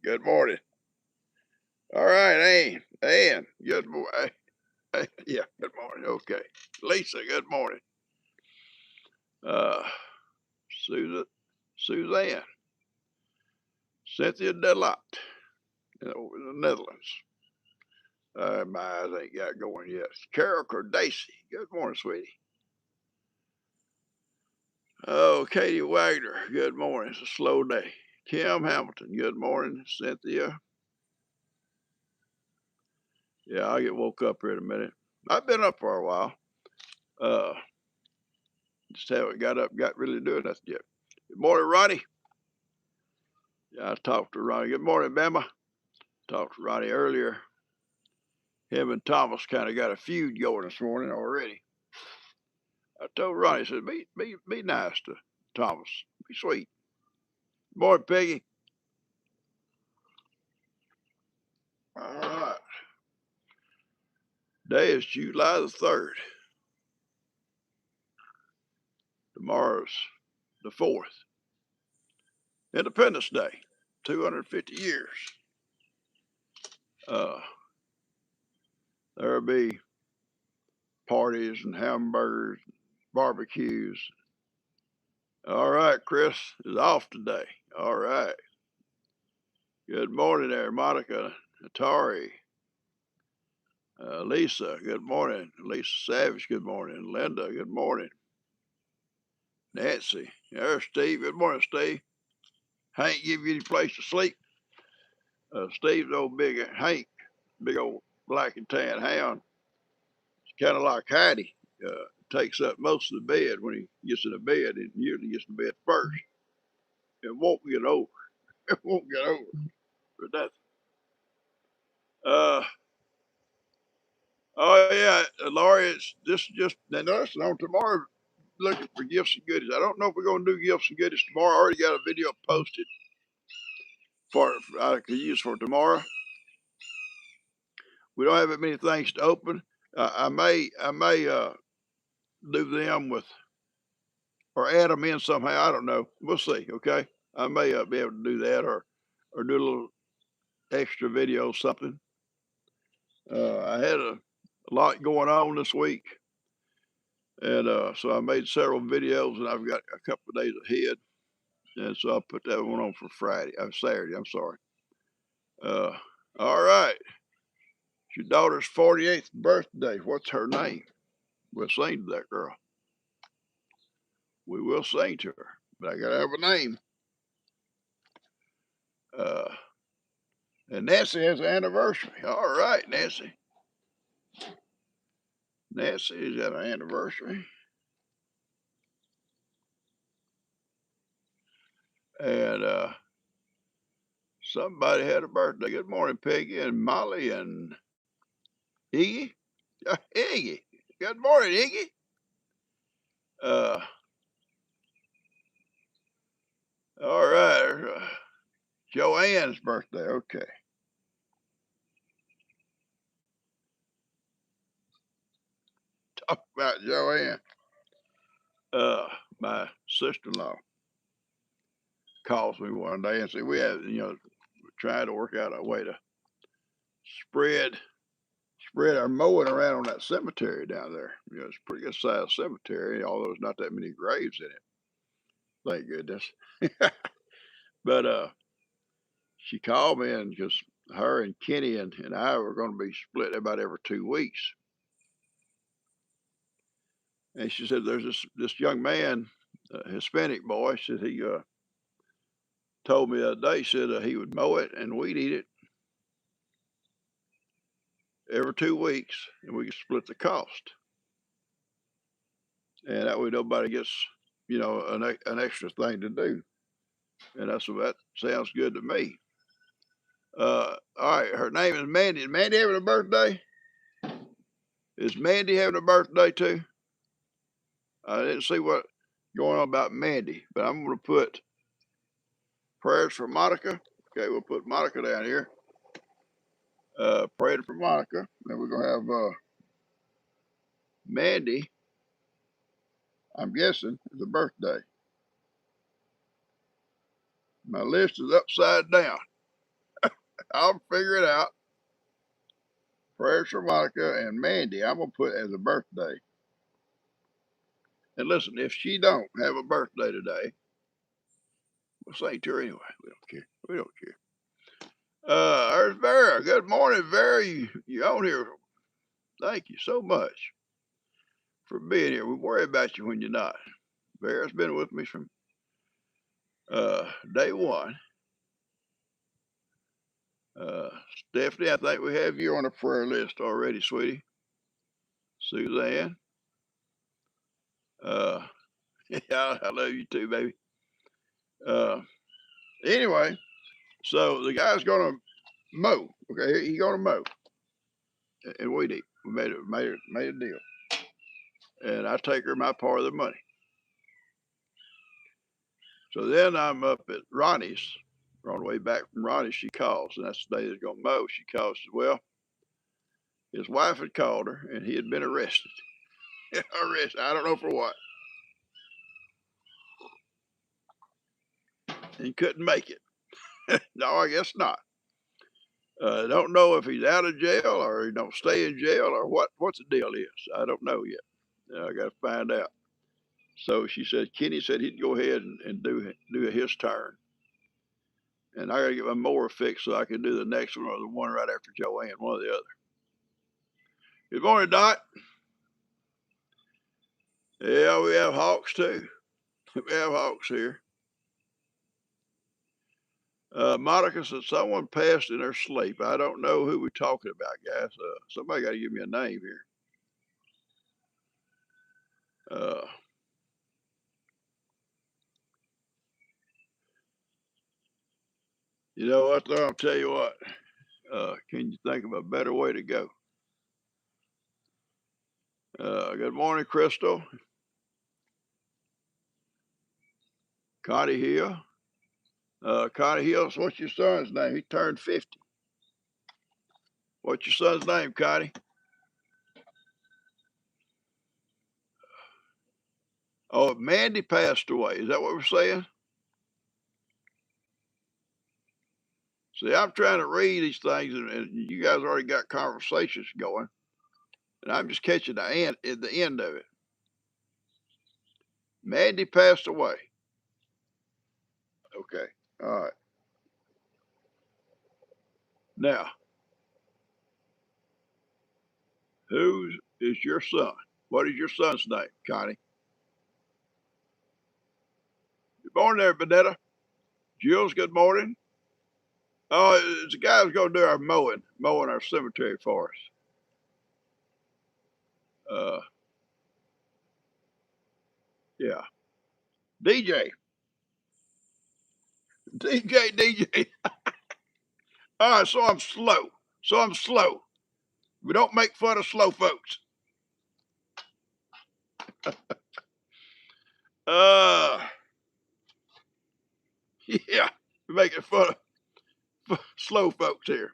Good morning. All right, Ann, good morning. Yeah, good morning. Okay. Lisa, good morning. Uh, Susan, Suzanne, Cynthia Delot, over in the Netherlands. My eyes ain't got going yet. Carol Cordacy, good morning, sweetie. Oh, Katie Wagner, good morning. It's a slow day. Kim Hamilton, good morning. Cynthia. Yeah, I'll get woke up here in a minute. I've been up for a while. Uh, just haven't got really doing nothing yet. Good morning, Ronnie. Yeah, I talked to Ronnie. Good morning, Bama. Talked to Ronnie earlier. Him and Thomas kind of got a feud going this morning already. I told Ronnie, I said, be nice to Thomas. Be sweet. Good morning, Peggy. All right. Today is July the 3rd. Tomorrow's the 4th. Independence Day. 250 years. There'll be parties and hamburgers, barbecues. All right, Chris is off today. All right. Good morning there, Monica, Atari, Lisa, good morning. Lisa Savage, good morning. Linda, good morning. Nancy, there's Steve, good morning, Steve. Hank, give you any place to sleep? Steve's old big Hank, big old black and tan hound. It's kind of like Hattie. Takes up most of the bed when he gets in the bed. It usually gets to bed first. It won't get over. It won't get over for nothing. Uh, oh yeah, Laurie, it's just now listen on tomorrow. Looking for gifts and goodies. I don't know if we're gonna do gifts and goodies tomorrow. I already got a video posted for I could use for tomorrow. We don't have that many things to open. I may do them with or add them in somehow. I don't know. We'll see. Okay, I may be able to do that or do a little extra video something. I had a lot going on this week, and so I made several videos, and I've got a couple of days ahead, and so I'll put that one on for Friday. Saturday. I'm sorry. Uh, all right. It's your daughter's 48th birthday. What's her name? We'll sing to that girl. We will sing to her, but I gotta have a name. Uh, and Nancy has an anniversary. All right, Nancy. Nancy's got an anniversary. And somebody had a birthday. Good morning, Peggy and Molly and Iggy. Iggy. Good morning, Iggy. Uh, all right. Joanne's birthday. Okay. Talk about Joanne. My sister-in-law calls me one day and said we had, trying to work out a way to spread our mowing around on that cemetery down there. It's a pretty good sized cemetery, although there's not that many graves in it. Thank goodness. But she called me and because her and Kenny and I were going to be split about every 2 weeks. And she said, "There's this young man, a Hispanic boy." Said he told me the other day. Said he would mow it and we'd eat it every 2 weeks, and we could split the cost. And that way nobody gets, an extra thing to do. And that sounds good to me. All right, her name is Mandy. Is Mandy having a birthday? Is Mandy having a birthday too? I didn't see what going on about Mandy, but I'm going to put prayers for Monica. Okay, we'll put Monica down here. Praying for Monica. Then we're going to have Mandy. I'm guessing is a birthday. My list is upside down. I'll figure it out. Prayers for Monica and Mandy. I'm gonna put as a birthday. And listen, if she don't have a birthday today, we'll say to her anyway. We don't care. We don't care. There's Vera. Good morning, Vera. You on here? Thank you so much for being here. We worry about you when you're not. Vera's been with me from day one. Stephanie, I think we have you on a prayer list already, sweetie. Suzanne. Uh, yeah, I love you too, baby. Anyway, so the guy's gonna mow. Okay, he's gonna mow, and we did. We made a deal, and I take her my part of the money. So then I'm up at Ronnie's. We're on the way back from Ronnie's. She calls, and that's the day they're gonna mow. She calls, says, well, his wife had called her, and he had been arrested. Arrested. I don't know for what. He couldn't make it. No, I guess not. Don't know if he's out of jail or he don't stay in jail or what's the deal is. I don't know yet. I got to find out. So she said, Kenny said he'd go ahead and do his turn. And I got to get my mower fixed so I can do the next one or the one right after Joanne, one or the other. Good morning, Dot. Yeah, we have hawks too. We have hawks here. Monica said someone passed in her sleep. I don't know who we're talking about, guys. Somebody got to give me a name here. You know what, though? I'll tell you what. Can you think of a better way to go? Good morning, Crystal. Connie Hill. Connie Hill, what's your son's name? He turned 50. What's your son's name, Connie? Oh, Mandy passed away. Is that what we're saying? See, I'm trying to read these things, and you guys already got conversations going, and I'm just catching the end of it. Mandy passed away. Okay. All right. Now, who is your son? What is your son's name, Connie? Good morning there, Benetta. Jules, good morning. Oh, it's the guy who's going to do our mowing our cemetery for us. Yeah. DJ. DJ. All right, so I'm slow. We don't make fun of slow folks. Uh, yeah, we're making fun of slow folks here.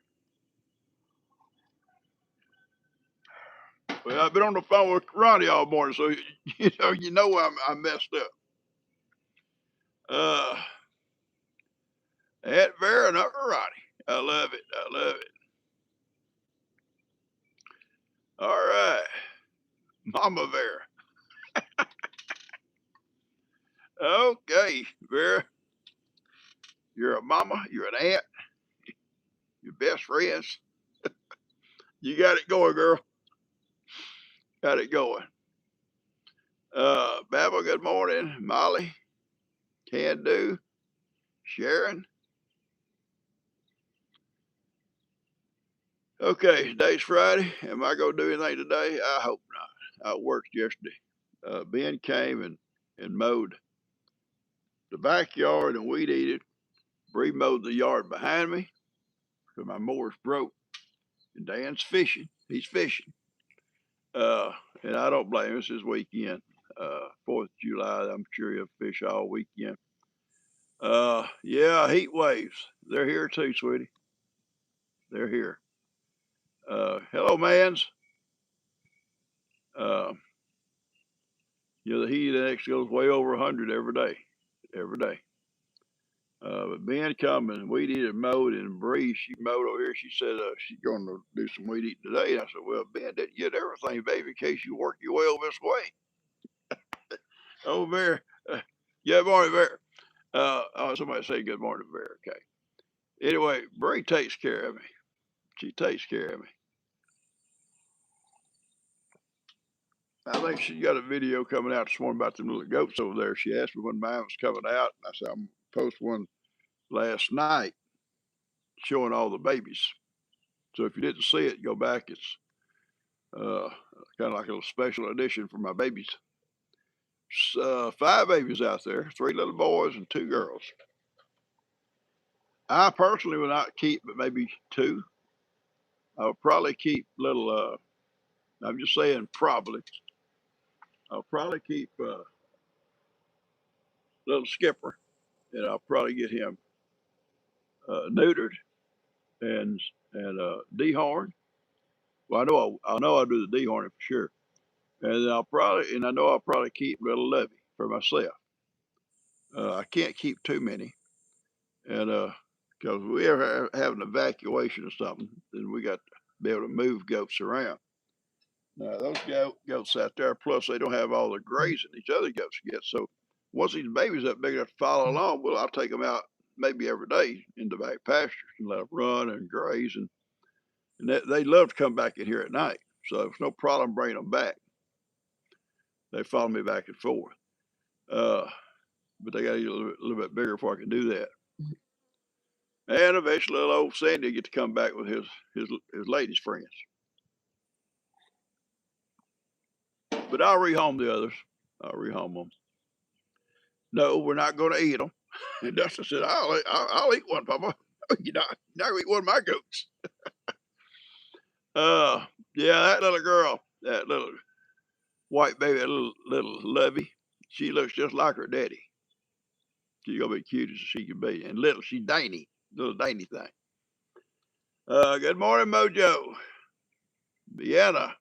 Well, I've been on the phone with Ronnie all morning, so you know I messed up. Aunt Vera and Uncle Ronnie. I love it. I love it. All right, Mama Vera. Okay, Vera, you're a mama. You're an aunt. Your best friends. You got it going, girl. Got it going. Babel, good morning. Molly, can do. Sharon. Okay, today's Friday. Am I going to do anything today? I hope not. I worked yesterday. Ben came and mowed the backyard and weed eated. Bree mowed the yard behind me because my mower's broke. And Dan's fishing. He's fishing. And I don't blame him. It's his weekend. 4th of July. I'm sure he'll fish all weekend. Yeah, heat waves. They're here too, sweetie. They're here. Hello, mans. Uh, the heat index goes way over 100 every day. Every day. But Ben come and weed eated and mowed, and Bree, she mowed over here. She said she's going to do some weed eating today. And I said, well, Ben didn't get everything, baby, in case you work your way over this way. Over there. Good morning, Bear. Somebody say good morning, Bear. Okay. Anyway, Bree takes care of me. She takes care of me. I think she got a video coming out this morning about them little goats over there. She asked me when mine was coming out. I said, I'm going to post one last night showing all the babies. So if you didn't see it, go back. It's kind of like a little special edition for my babies. 5 babies out there, 3 little boys and 2 girls. I personally would not keep, but maybe 2. I would probably keep little. I'm just saying probably. I'll probably keep little Skipper, and I'll probably get him neutered and dehorned. Well, I know I'll do the dehorning for sure, and then I know I'll probably keep little Levy for myself. I can't keep too many, and because we ever have an evacuation or something, then we got to be able to move goats around. Now those goats out there, plus they don't have all the grazing these other goats get. So once these babies are big enough to follow along, well, I'll take them out maybe every day in the back pastures and let them run and graze, and they love to come back in here at night. So it's no problem bringing them back. They follow me back and forth. But they got to get a little bit bigger before I can do that. And eventually, little old Sandy will get to come back with his ladies' friends. But I'll rehome the others. I'll rehome them. No, we're not going to eat them. And Dustin said, I'll eat one, Papa. You know, never eat one of my goats. Yeah, that little girl, that little white baby, that little Lovey, she looks just like her daddy. She's gonna be cute as she can be, and little, she's dainty, little dainty thing. Good morning, Mojo, Vienna.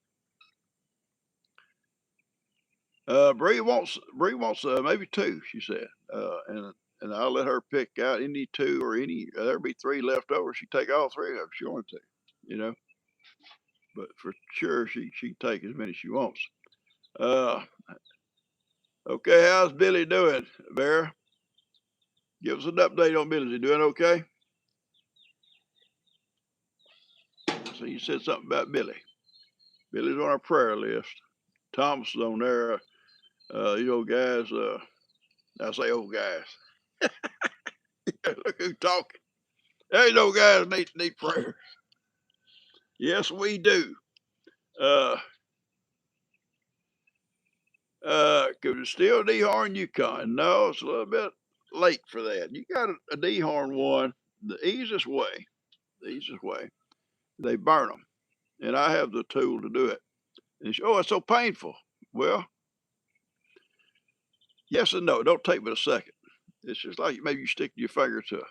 Bree wants maybe 2, she said, and I'll let her pick out any 2 or any. There'll be 3 left over. She take all 3 of them if she wants to, you know. But for sure, she can take as many as she wants. Okay, how's Billy doing, Vera? Give us an update on Billy. Is he doing okay? So you said something about Billy. Billy's on our prayer list. Thomas is on there. You old guys. I say old guys. Look who's talking. Hey, those guys need prayer. Yes, we do. Could it still dehorn Yukon? No, it's a little bit late for that. You got a dehorn one. The easiest way, they burn them, and I have the tool to do it. And oh, it's so painful. Well, yes and no. Don't take but a second. It's just like maybe you stick your finger to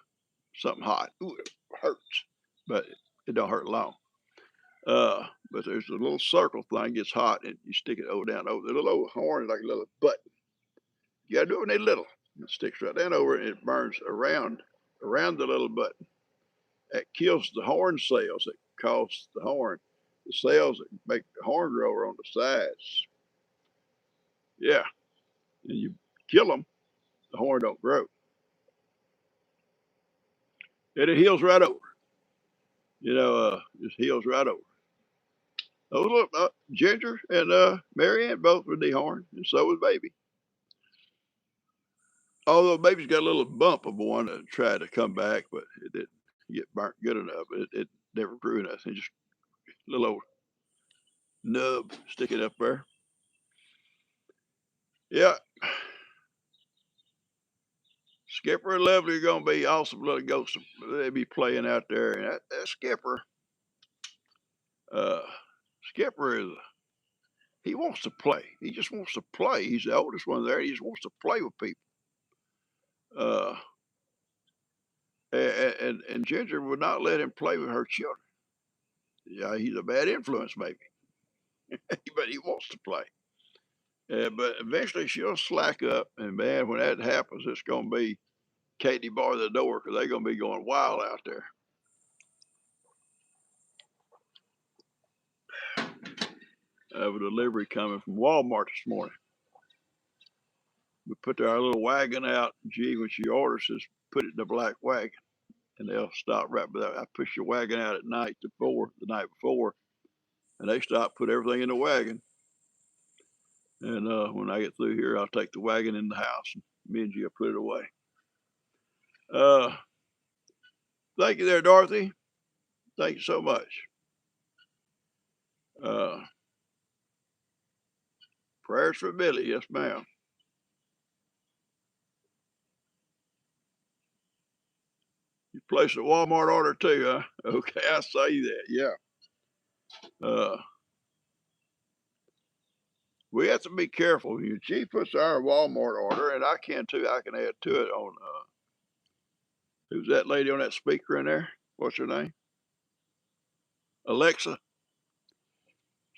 something hot. Ooh, it hurts, but it don't hurt long. But there's a little circle thing gets hot, and you stick it over down over the little old horn like a little button. You gotta do it when they're little. It sticks right down over, and it burns around the little button. That kills the horn cells that cause the horn, the cells that make the horn grower on the sides. Yeah, and you kill them, the horn don't grow, and it heals right over. You know, just heals right over. Those look, Ginger and Marianne both were dehorned, and so was Baby. Although Baby's got a little bump of one that tried to come back, but it didn't get burnt good enough. It never grew nothing. Just a little old nub sticking up there. Yeah. Skipper and Lovely are gonna be awesome little goats. They'll be playing out there, and that Skipper, uh, Skipper is he wants to play. He just wants to play. He's the oldest one there. He just wants to play with people. Uh, and Ginger would not let him play with her children. Yeah, he's a bad influence, maybe, but he wants to play. But eventually she'll slack up, and man, when that happens, it's gonna be Katie bar the door because they're going to be going wild out there. I have a delivery coming from Walmart this morning. We put our little wagon out. Gee, when she orders us, put it in the black wagon, and they'll stop right by that. I push your wagon out at night the night before, and they stop, put everything in the wagon. And when I get through here, I'll take the wagon in the house, and me and G will put it away. Thank you there, Dorothy. Thank you so much. Prayers for Billy. Yes, ma'am. You placed a Walmart order too, huh? Okay, I see that. Yeah. We have to be careful. She puts our Walmart order, and I can too. I can add to it on. Who's that lady on that speaker in there? What's her name? Alexa.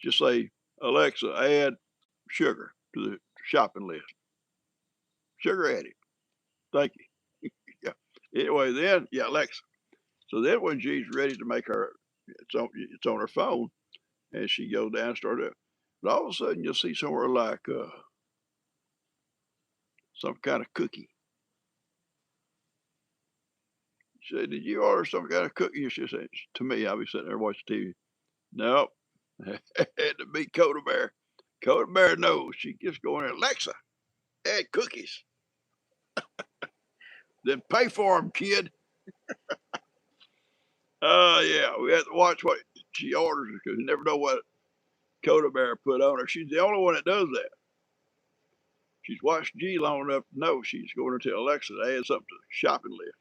Just say, Alexa, add sugar to the shopping list. Sugar added. Thank you. Yeah. Anyway, then, yeah, Alexa. So then when she's ready to make her, it's on her phone, and she goes down and starts it. But all of a sudden, you'll see somewhere like some kind of cookie. She said, "Did you order some kind of cookie?" She said, to me, I'll be sitting there watching TV. Nope. Had to be Coda Bear. Coda Bear knows. She just go in there, Alexa, add cookies. Then pay for them, kid. Yeah, we have to watch what she orders because you never know what Coda Bear put on her. She's the only one that does that. She's watched G long enough to know she's going to tell Alexa to add something to the shopping list.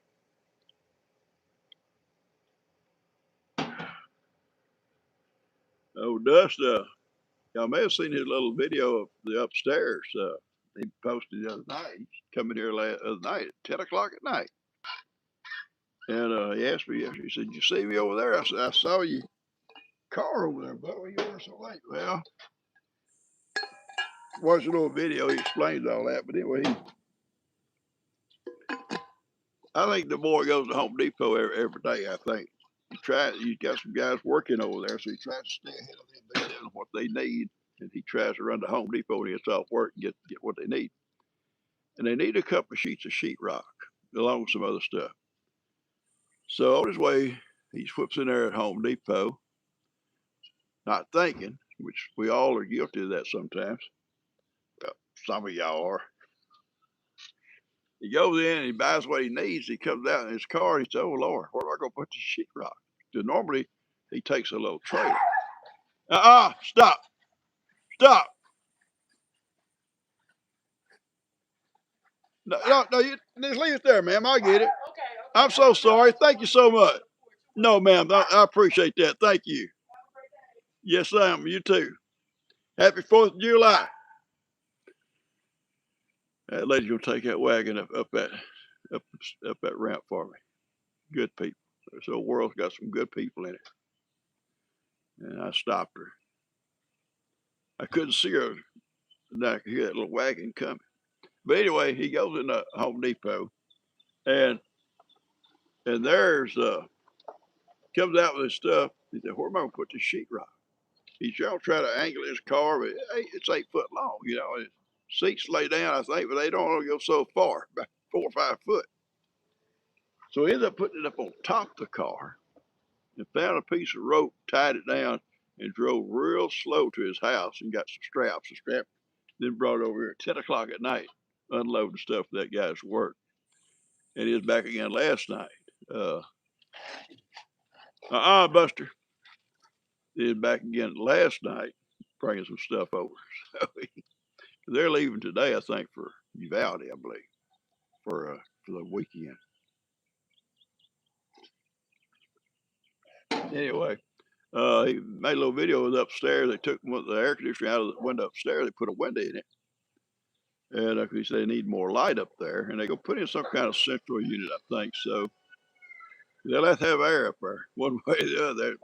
Oh, Dust, y'all may have seen his little video of the upstairs. He posted the other night. He's coming here the other night at 10 o'clock at night. And he asked me, he said, "You see me over there?" I said, "I saw you car over there, but why you order so late?" Well, watch a little video. He explains all that. But anyway, I think the boy goes to Home Depot every day. I think he's got some guys working over there, so he tries to stay ahead of them. They tell him what they need, and he tries to run to Home Depot when he gets off work and get what they need. And they need a couple of sheets of sheetrock along with some other stuff. So on his way, he whips in there at Home Depot, not thinking, which we all are guilty of that sometimes. Well, some of y'all are. He goes in and he buys what he needs. He comes out in his car and he says, "Oh Lord, where do I go put the sheetrock?" Because normally he takes a little trailer. Stop. Stop. No, you just leave it there, ma'am. I get it. I'm so sorry. Thank you so much. No, ma'am, I appreciate that. Thank you. Yes, ma'am. You too. Happy 4th of July. That lady's gonna take that wagon up that ramp for me. Good people. This whole world's got some good people in it. And I stopped her. I couldn't see her. And I could hear that little wagon coming. But anyway, he goes in the Home Depot, and there's comes out with his stuff. He said, "Where am I gonna put this sheetrock?" He's trying to angle his car, but it's 8 foot long. His seats lay down, I think, but they don't only go so far, about 4 or 5 foot. So he ended up putting it up on top of the car and found a piece of rope, tied it down, and drove real slow to his house and got some straps and strapped. Then brought it over here at 10 o'clock at night, unloading stuff for that guy's work. And he was back again last night. Buster. He was back again last night, bringing some stuff over. So they're leaving today, I think, for Uvalde, I believe, for the weekend. Anyway, he made a little video of upstairs. They took the air conditioner out of the window upstairs. They put a window in it. And he said they need more light up there. And they go put in some kind of central unit, I think. So they'll have to have air up there one way or the other.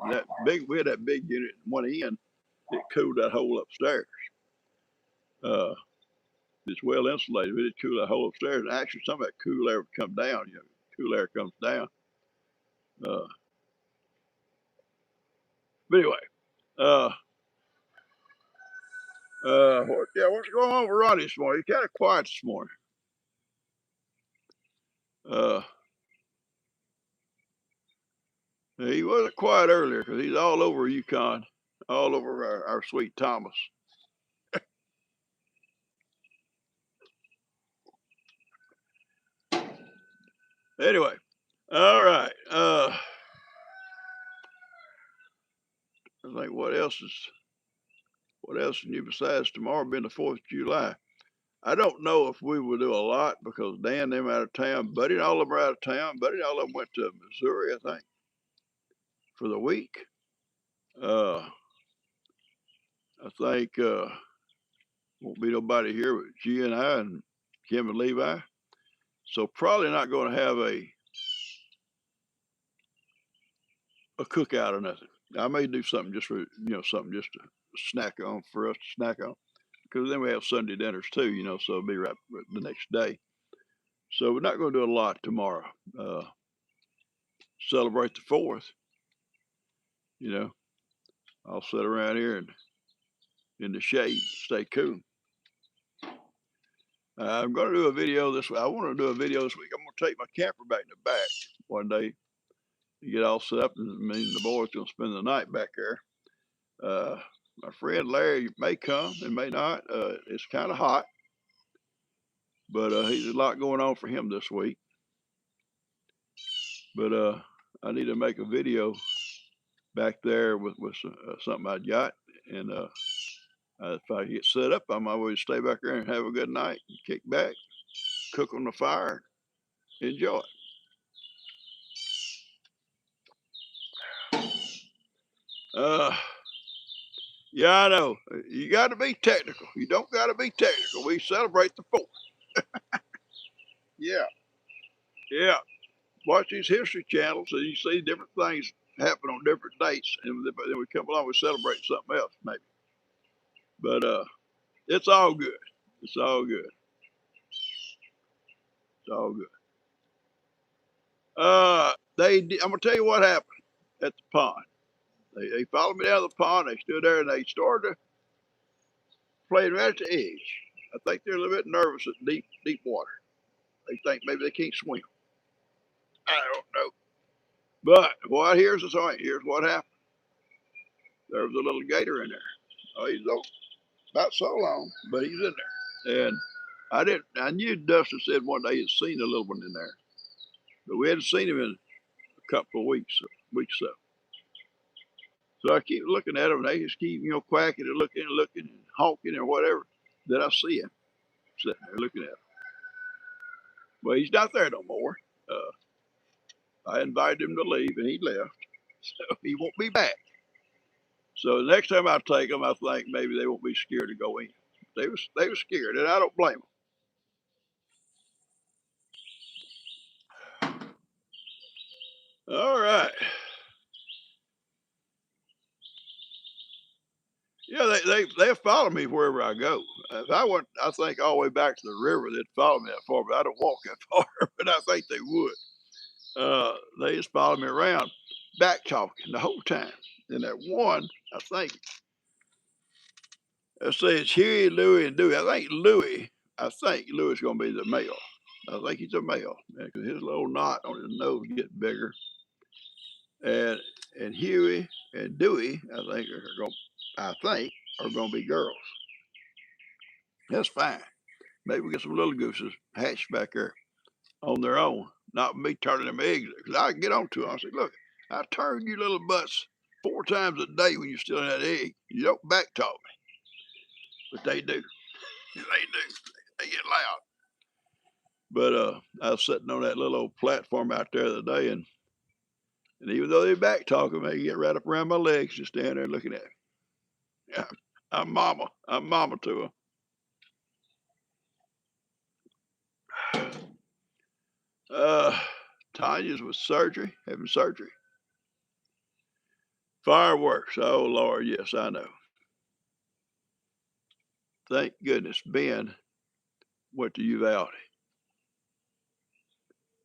We had that big unit in one end. It cooled that whole upstairs. It's well insulated. It cool that whole upstairs. And actually, some of that cool air would come down. You know, cool air comes down. Uh, but anyway, uh, what's going on with Ronnie this morning? He's kind of quiet this morning. Uh, he wasn't quiet earlier because he's all over Yukon, all over our sweet Thomas. Anyway, all right. I think what else is new besides tomorrow being the 4th of July? I don't know if we will do a lot because Dan them out of town. Buddy and all of them are out of town. Buddy and all of them went to Missouri, I think, for the week. I think won't be nobody here but G and I and Kim and Levi. So probably not going to have a cookout or nothing. I may do something just for something just to snack on for us to snack on because then we have Sunday dinners too. So it'll be right the next day. So we're not going to do a lot tomorrow. Celebrate the 4th. I'll sit around here and in the shade, stay cool. I'm going to do a video this week. I want to do a video this week. I'm going to take my camper back in the back one day to get all set up, and me and the boys going to spend the night back there. My friend Larry may come and may not. It's kind of hot, but he's a lot going on for him this week. But I need to make a video back there with something I got, and if I get set up, I'm always stay back there and have a good night, and kick back, cook on the fire, enjoy it. Yeah, I know. You got to be technical. You don't got to be technical. We celebrate the 4th. Yeah, yeah. Watch these history channels and you see different things happen on different dates, and then we come along and celebrate something else, maybe. But it's all good. It's all good. It's all good. I'm gonna tell you what happened at the pond. They followed me down the pond. They stood there and they started playing right at the edge. I think they're a little bit nervous at deep water. They think maybe they can't swim. I don't know. But here's what happened. There was a little gator in there. Oh, he's about so long, but he's in there. And I knew Dustin said one day he'd seen a little one in there, but we hadn't seen him in a couple of weeks. So I keep looking at him, and they just keep, quacking and looking and honking or whatever. Then I see him sitting there looking at him. Well, he's not there no more. I invited him to leave, and he left. So he won't be back. So the next time I take them, I think maybe they won't be scared to go in. They were scared, and I don't blame them. All right. Yeah, they follow me wherever I go. If I went, I think all the way back to the river, they'd follow me that far, but I don't walk that far. But I think they would. They just follow me around, back talking the whole time. And that one, I think, I say it's Huey, Louie, and Dewey. I think Louie's going to be the male. I think he's a male because his little knot on his nose gets bigger. And Huey and Dewey, I think are going to be girls. That's fine. Maybe we get some little gooses hatched back there on their own, not me turning them eggs. Because I get on to them. I say, look, I turn you little butts 4 times a day when you're still in that egg. You don't back talk me. But they do. They do. They get loud. But I was sitting on that little old platform out there the other day, and even though they back talking, they get right up around my legs, just standing there looking at me. Yeah, I'm mama. I'm mama to them. Tanya's with surgery, having surgery. Fireworks. Oh, Lord, yes, I know. Thank goodness Ben went to Uvalde.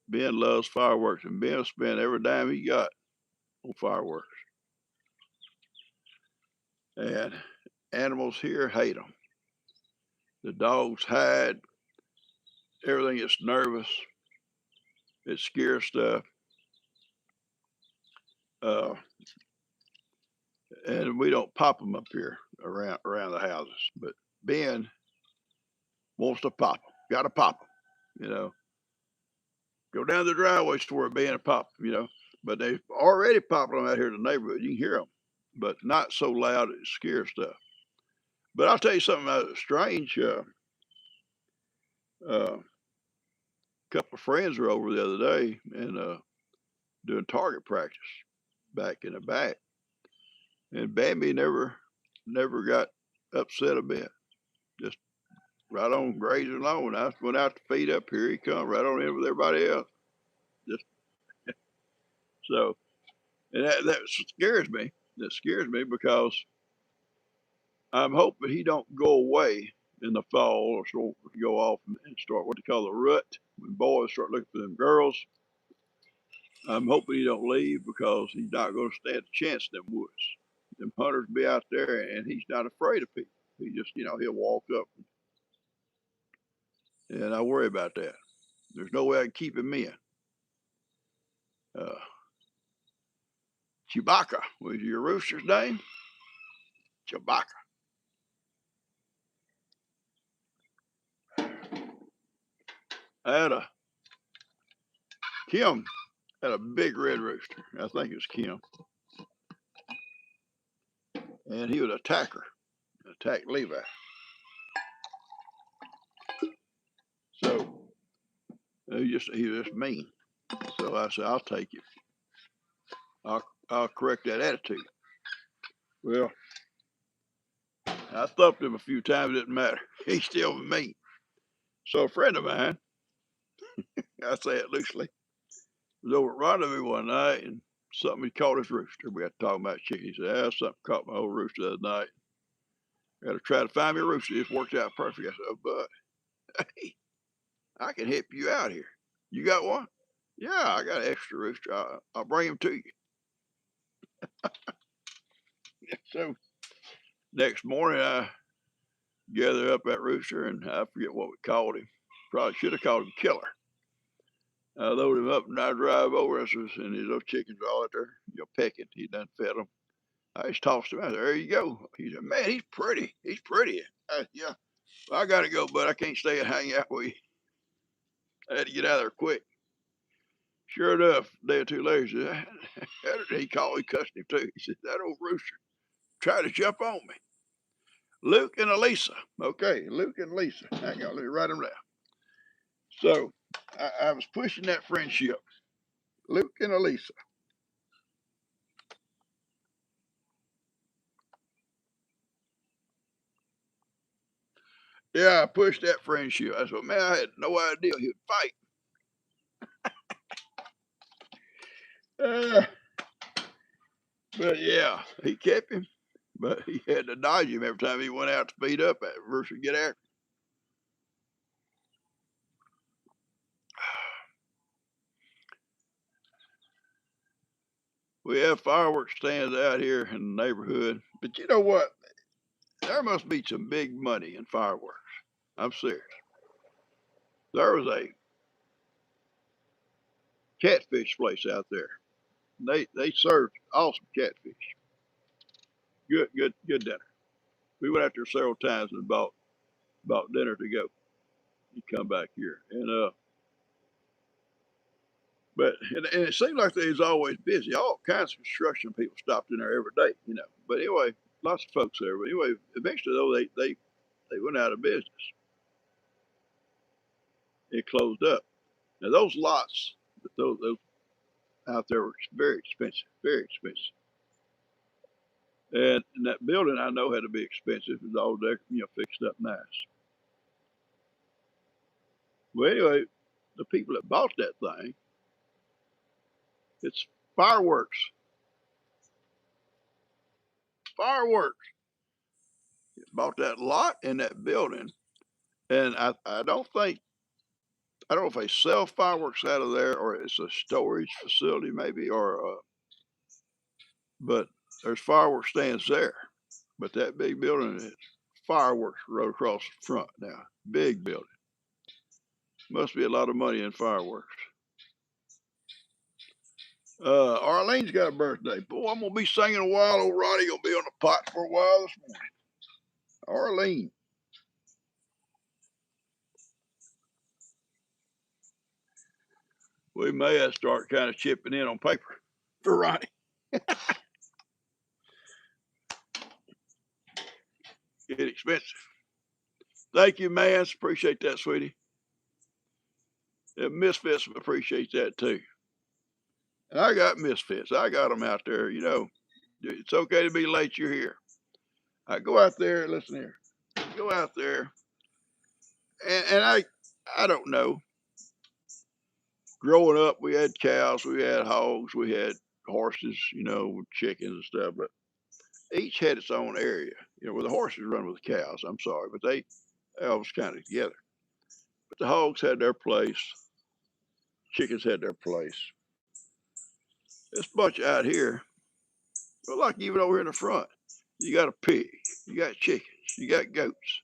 Ben loves fireworks, and Ben will spend every dime he got on fireworks. And animals here hate them. The dogs hide. Everything gets nervous. It scares stuff. Uh, and we don't pop them up here around the houses. But Ben wants to pop them. Got to pop them. You know, go down the driveway store, Ben, and pop them. You know, but they've already popped them out here in the neighborhood. You can hear them, but not so loud it scares stuff. But I'll tell you something strange. Couple of friends were over the other day and doing target practice back in the back, and Bambi never got upset a bit. Just right on grazing along. I went out to feed up. Here he come, right on in with everybody else. Just so, and that scares me. That scares me because I'm hoping he don't go away in the fall or so go off and start what they call the rut. When boys start looking for them girls, I'm hoping he don't leave because he's not going to stand a chance in them woods. Them hunters be out there, and he's not afraid of people. He just, he'll walk up, and I worry about that. There's no way I can keep him in. Uh, Chewbacca was your rooster's name? Chewbacca. Kim had a big red rooster. I think it was Kim. And he was an attacker, attacked Levi. So he was just mean. So I said, I'll take it. I'll correct that attitude. Well, I thumped him a few times, it didn't matter. He's still mean. So a friend of mine, I say it loosely, was over at Rendezvous one night and something he caught his rooster. We got to talk about chicken. He said, something caught my old rooster the other night. I got to try to find me a rooster. It worked out perfect. I said, oh, bud, hey, I can help you out here. You got one? Yeah, I got an extra rooster. I'll bring him to you. So next morning, I gather up that rooster, and I forget what we called him. Probably should have called him Killer. I load him up and I drive over. And his little chickens are all out there, pecking. He done fed them. I just tossed him out. There you go. He said, man, he's pretty. He's pretty. Yeah, well, I got to go, but I can't stay and hang out with you. I had to get out of there quick. Sure enough, a day or two later, he said, he cussed him too. He said, that old rooster tried to jump on me. Luke and Elisa. Okay, Luke and Lisa. Hang on, let me write them down. So I was pushing that friendship. Luke and Elisa. Yeah, I pushed that friendship. I said, man, I had no idea he would fight. But yeah, he kept him. But he had to dodge him every time he went out to feed up at versus get after him. We have fireworks stands out here in the neighborhood. But you know what? There must be some big money in fireworks. I'm serious. There was a catfish place out there. They served awesome catfish. Good dinner. We went out there several times and bought dinner to go. You come back here. And it seemed like they was always busy. All kinds of construction people stopped in there every day. But anyway, lots of folks there. But anyway, eventually though they went out of business. It closed up. Now those lots, those out there were very expensive, very expensive. And that building I know had to be expensive. It was all there, fixed up nice. Well, anyway, the people that bought that thing, it's fireworks. Fireworks. Bought that lot and that building And I don't know if they sell fireworks out of there or it's a storage facility maybe, but there's fireworks stands there. But that big building is fireworks right across the front now. Big building. Must be a lot of money in fireworks. Arlene's got a birthday. Boy, I'm gonna be singing a while. Old Ronnie gonna be on the pot for a while this morning. Arlene. We may have to start kind of chipping in on paper for Ronnie. Get expensive. Thank you, man. Appreciate that, sweetie. And Misfits appreciate that too. And I got Misfits. I got them out there. You know, it's okay to be late. You're here. I go out there. Listen here. Go out there, and I don't know. Growing up, we had cows, we had hogs, we had horses. You know, chickens and stuff. But each had its own area. You know, where the horses run with the cows. I'm sorry, but they all was kind of together. But the hogs had their place. Chickens had their place. This bunch out here, well, like even over here in the front, you got a pig, you got chickens, you got goats,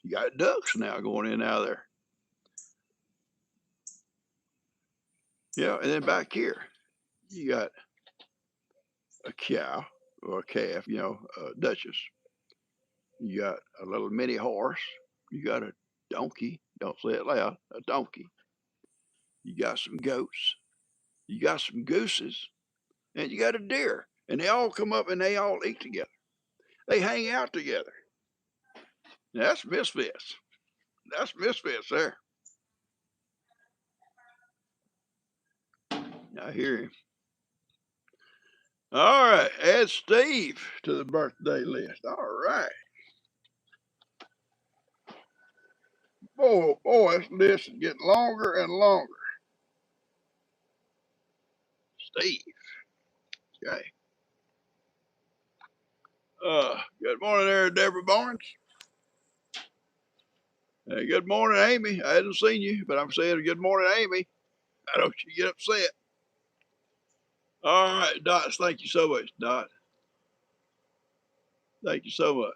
you got ducks now going in and out of there. Yeah, and then back here, you got a cow or a calf, you know, a Duchess. You got a little mini horse. You got a donkey. Don't say it loud. A donkey. You got some goats. You got some gooses, and you got a deer. And they all come up and they all eat together. They hang out together. Now, that's misfits. That's misfits there. I hear him. All right, add Steve to the birthday list. All right. Boy, this list is getting longer and longer. Steve. Okay. Good morning there, Deborah Barnes. Hey, good morning, Amy. I hadn't seen you, but I'm saying good morning, Amy. I don't you get upset. All right, Dot, thank you so much, Dot. Thank you so much.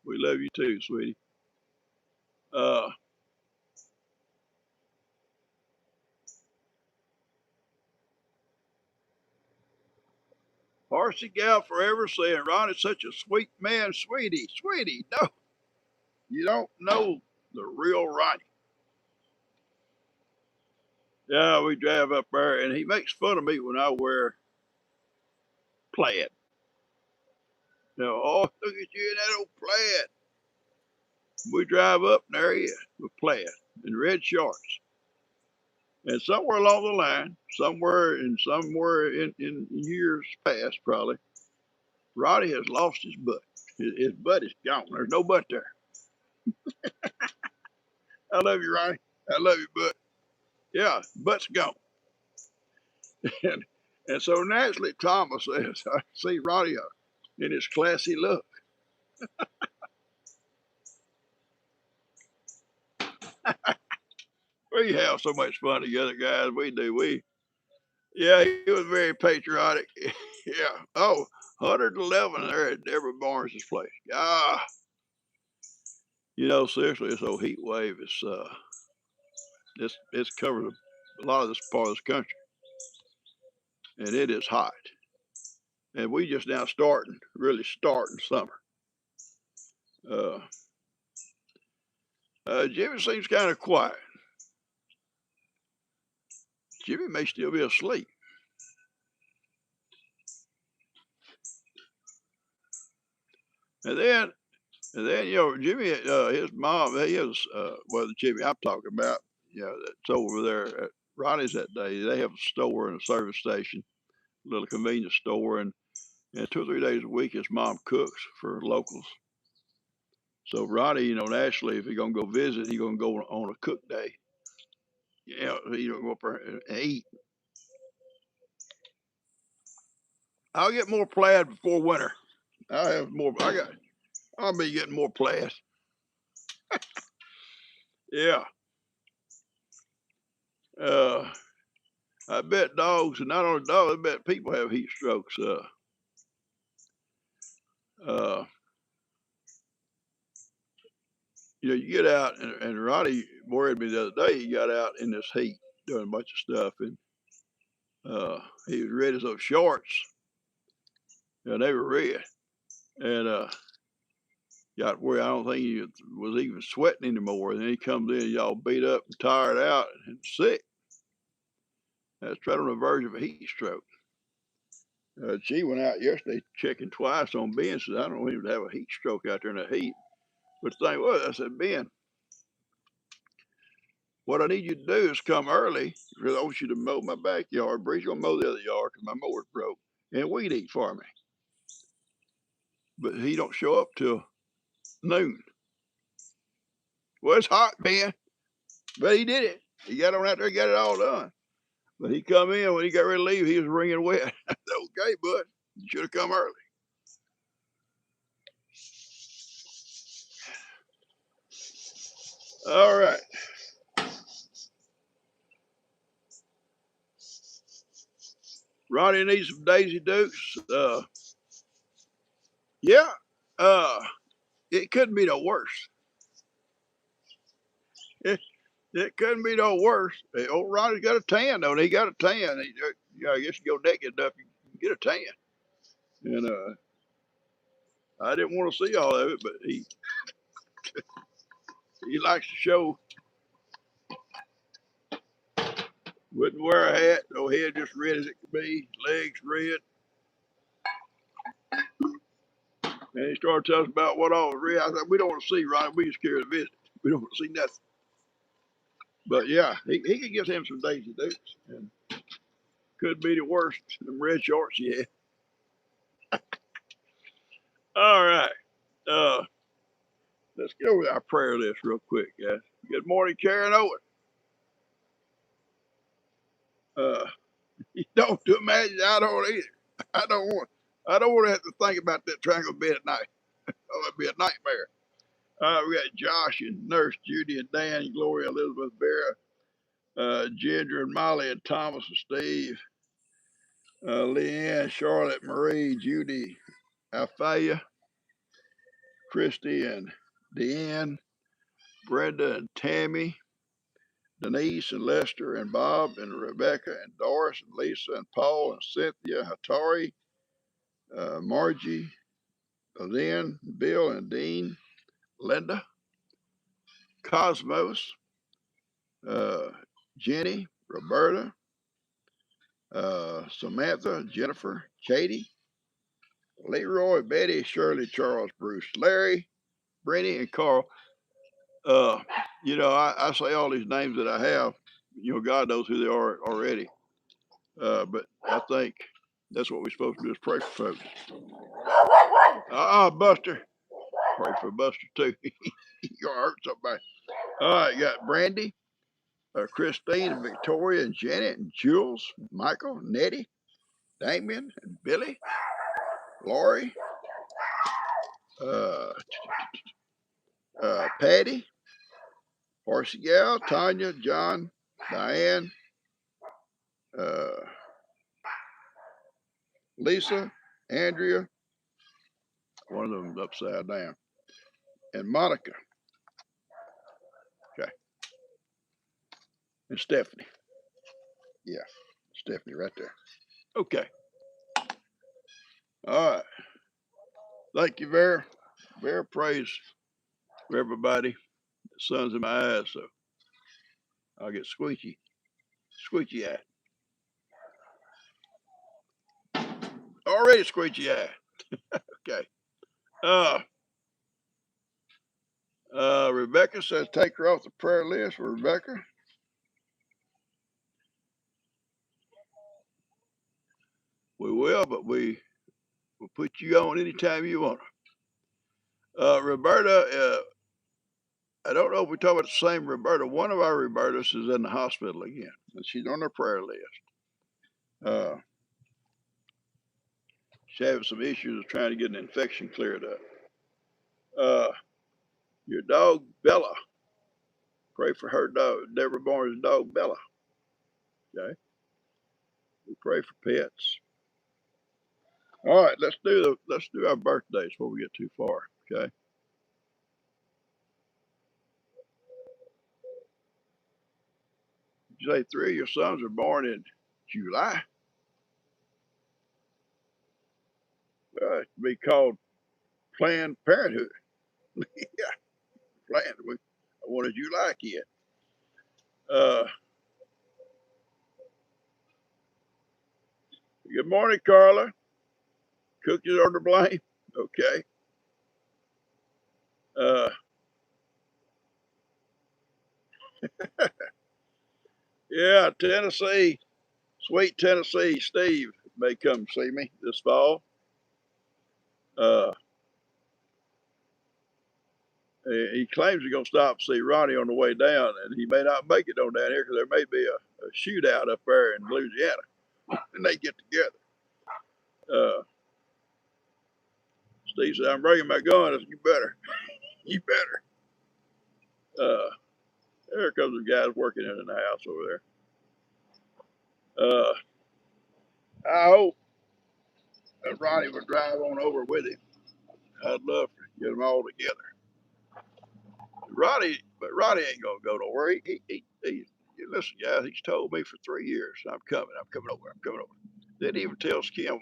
We love you too, sweetie. Uh, Horsey Gal forever saying Ron is such a sweet man, sweetie, sweetie. No, you don't know the real Ronnie. Yeah, we drive up there, and he makes fun of me when I wear plaid. You know, oh, look at you in that old plaid. We drive up, and there he is with plaid and red shorts. And somewhere along the line, somewhere in years past, probably, Roddy has lost his butt. His butt is gone. There's no butt there. I love you, Roddy. I love you, butt. Yeah, butt's gone. and, and so naturally, Thomas says, I see Roddy in his classy look. We have so much fun together, guys. We do. Yeah, he was very patriotic. Yeah. Oh, 111 there at Deborah Barnes's place. Ah, you know, seriously, this old heat wave is it's covered a lot of this part of this country, and it is hot. And we just now really starting summer. Uh, Jimmy seems kind of quiet. Jimmy may still be asleep. And then, you know, Jimmy, his mom, he is, well, the Jimmy I'm talking about, you know, that's over there at Ronnie's that day. They have a store and a service station, a little convenience store, and 2 or 3 days a week his mom cooks for locals. So Ronnie, you know, naturally, if he's gonna go visit, he's gonna go on a cook day. You know, he don't go up there and eat. I'll get more plaid before winter. I'll have more. I'll be getting more plaid. Yeah. Uh, I bet dogs, and not only dogs, I bet people have heat strokes. Uh, you get out, and Ronnie worried me the other day. He got out in this heat doing a bunch of stuff, and he was red as those shorts, and they were red. And got where I don't think he was even sweating anymore. And then he comes in, y'all beat up and tired out and sick. That's right on the verge of a heat stroke. She went out yesterday checking twice on Ben. Said, I don't even have a heat stroke out there in the heat. But the thing was, I said, Ben, what I need you to do is come early because I want you to mow my backyard. Bree's gonna mow the other yard because my mower's broke, and weed eat for me. But he don't show up till noon. Well, it's hot, Ben, but he did it. He got on out there, got it all done. But he come in when he got ready to leave. He was wringing wet. Okay, bud, you should have come early. All right. Ronnie needs some Daisy Dukes. Yeah. Uh, it couldn't be no worse. It couldn't be no worse. Old Ronnie's got a tan, though. He got a tan. I guess you go naked enough, you can get a tan. And I didn't want to see all of it, but he likes to show. Wouldn't wear a hat. No head just red as it could be. Legs red. And he started telling us about what all was red. I said, we don't want to see Ronnie. We just scared to visit. We don't want to see nothing. But yeah, he could get him some Daisy Dukes. And could be the worst. Them red shorts he had. All right. Uh, let's go with our prayer list real quick, guys. Good morning, Karen Owen. You don't do imagine I don't either. I don't want I don't want to have to think about that triangle bed at night. Oh, it'd be a nightmare. We got Josh and Nurse Judy and Dan and Gloria, Elizabeth, Vera, Ginger and Molly and Thomas and Steve, Leanne, Charlotte, Marie, Judy, Althea, Christy and Deanne, Brenda and Tammy, Denise and Lester and Bob and Rebecca and Doris and Lisa and Paul and Cynthia, Hattori, Margie, Lynn, Bill and Dean, Linda, Cosmos, uh, Jenny, Roberta, Samantha, Jennifer, Katie, Leroy, Betty, Shirley, Charles, Bruce, Larry, Brittany, and Carl. Uh, I say all these names that I have. God knows who they are already. But I think that's what we're supposed to do is pray for folks. Buster. Pray for Buster too. You're gonna hurt somebody. All right, you got Brandy, Christine, and Victoria, and Janet, and Jules, Michael, Nettie, Damien, and Billy, Lori, uh, Patty, Horsey Gal, Tanya, John, Diane, uh, Lisa, Andrea, one of them's upside down, and Monica. Okay. And Stephanie. Yeah, Stephanie right there. Okay. All right. Thank you, Vera. Vera prays for everybody. The sun's in my eyes, so I'll get squeaky eye. Already squeaky eye. Okay. Uh, Rebecca says take her off the prayer list. Rebecca. We will, but we will put you on anytime you want. Roberta, I don't know if we talk about the same Roberta. One of our Robertas is in the hospital again, and she's on our prayer list. Uh, she's having some issues of trying to get an infection cleared up. Uh, Your dog, Bella. Pray for her dog, Deborah Barnes' dog, Bella. Okay? We pray for pets. All right, let's do our birthdays before we get too far. Okay? You say 3 of your sons are born in July? It should be called Planned Parenthood. Yeah, planned. What did you like it? Uh, Good morning, Carla. Cookies are to blame. Okay. Uh, yeah, Tennessee, sweet Tennessee Steve may come see me this fall. Uh, he claims he's going to stop and see Ronnie on the way down, and he may not make it on down here because there may be a shootout up there in Louisiana, and they get together. Steve said, "I'm bringing my gun." I said, you better. There comes the guys working in the house over there. I hope that Ronnie would drive on over with him. I'd love to get them all together. But Ronnie ain't gonna go nowhere. Listen, guys, he's told me for 3 years, I'm coming over, I'm coming over. Then he even tells Kim,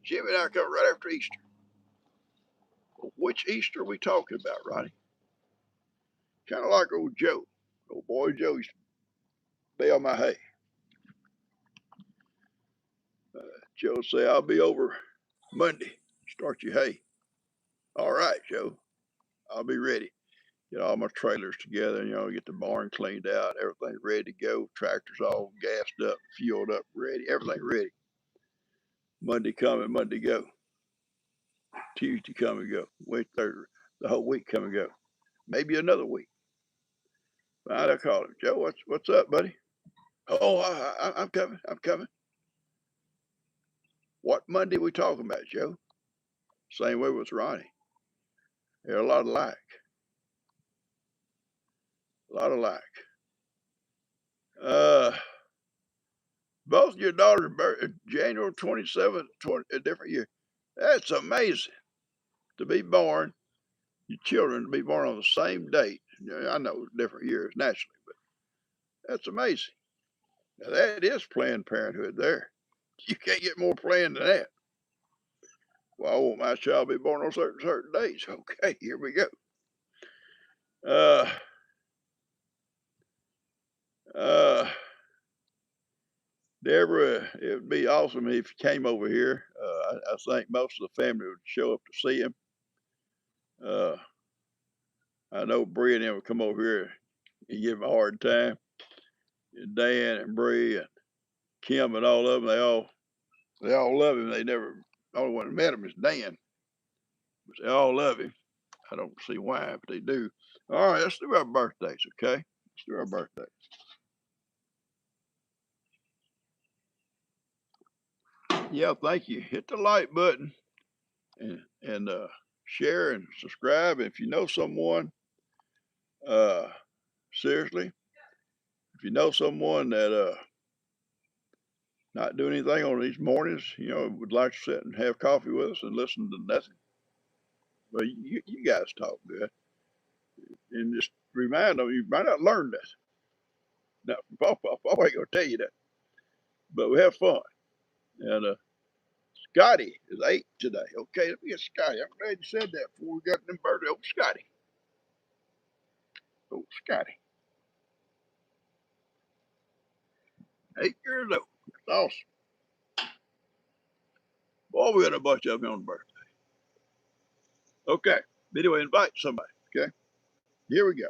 Jimmy and I are coming right after Easter. Well, which Easter are we talking about, Ronnie? Kind of like old Joe. Old boy Joe used to bale my hay. Joe would say, I'll be over Monday. Start your hay. All right, Joe. I'll be ready. Get all my trailers together, get the barn cleaned out, everything ready to go. Tractors all gassed up, fueled up, ready, everything ready. Monday come and Monday go. Tuesday come and go. Wednesday, the whole week come and go. Maybe another week. I call him, Joe, what's up, buddy? Oh, I'm coming. I'm coming. What Monday we talking about, Joe? Same way with Ronnie. They're a lot alike. A lot alike. Uh, Both your daughters' birth January 27th, a different year. That's amazing to be born, your children to be born on the same date. I know different years naturally, but that's amazing. Now that is Planned Parenthood there. You can't get more planned than that. Well, I want my child to be born on certain dates. Okay, here we go. Uh, uh, Deborah, it would be awesome if you came over here. I think most of the family would show up to see him. Uh, I know Bree and them would come over here and give him a hard time. And Dan and Bree and Kim and all of them, they all love him. They never, the only one that met him is Dan, but they all love him. I don't see why, but they do. All right, let's do our birthdays, okay? Let's do our birthdays. Yeah, thank you. Hit the like button and share and subscribe. If you know someone, uh, seriously, if you know someone that not doing anything on these mornings, would like to sit and have coffee with us and listen to nothing. Well, you guys talk good, and just remind them you might not learn this. Now, PawPaw ain't gonna tell you that, but we have fun. And Scotty is 8 today. Okay, let me get Scotty. I'm glad you said that before we got them birthday. Oh, Scotty. Oh, Scotty. 8 years old. That's awesome. Boy, we had a bunch of them on the birthday. Okay. Anyway, invite somebody. Okay. Here we go.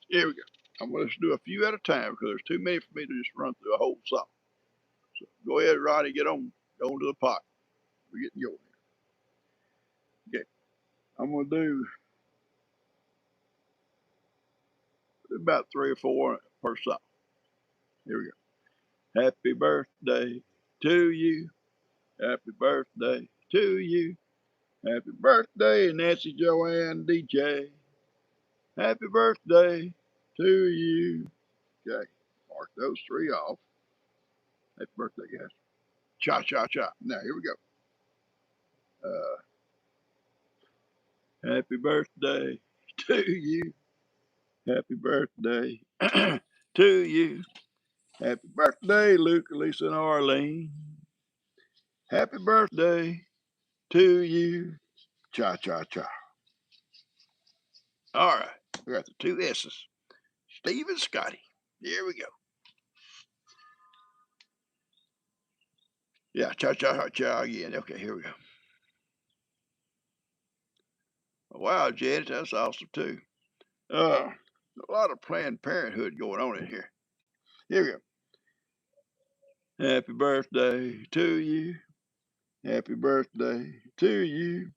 Here we go. I'm going to do a few at a time because there's too many for me to just run through a whole song. So go ahead, Ronnie, get on to the pot. We're getting going here. Okay. I'm going to do about 3 or 4 per song. Here we go. Happy birthday to you. Happy birthday to you. Happy birthday, Nancy Joanne DJ. Happy birthday to you. Okay, mark those three off. Happy birthday, guys. Cha cha cha. Now here we go. Happy birthday to you. Happy birthday to you. Happy birthday, Luke, Lisa, and Arlene. Happy birthday to you. Cha cha cha. All right, we got the two S's. Steve and Scotty. Here we go. Yeah, cha cha cha cha again. Okay, here we go. Wow, Janet, that's awesome too. A lot of Planned Parenthood going on in here. Here we go. Happy birthday to you. Happy birthday to you.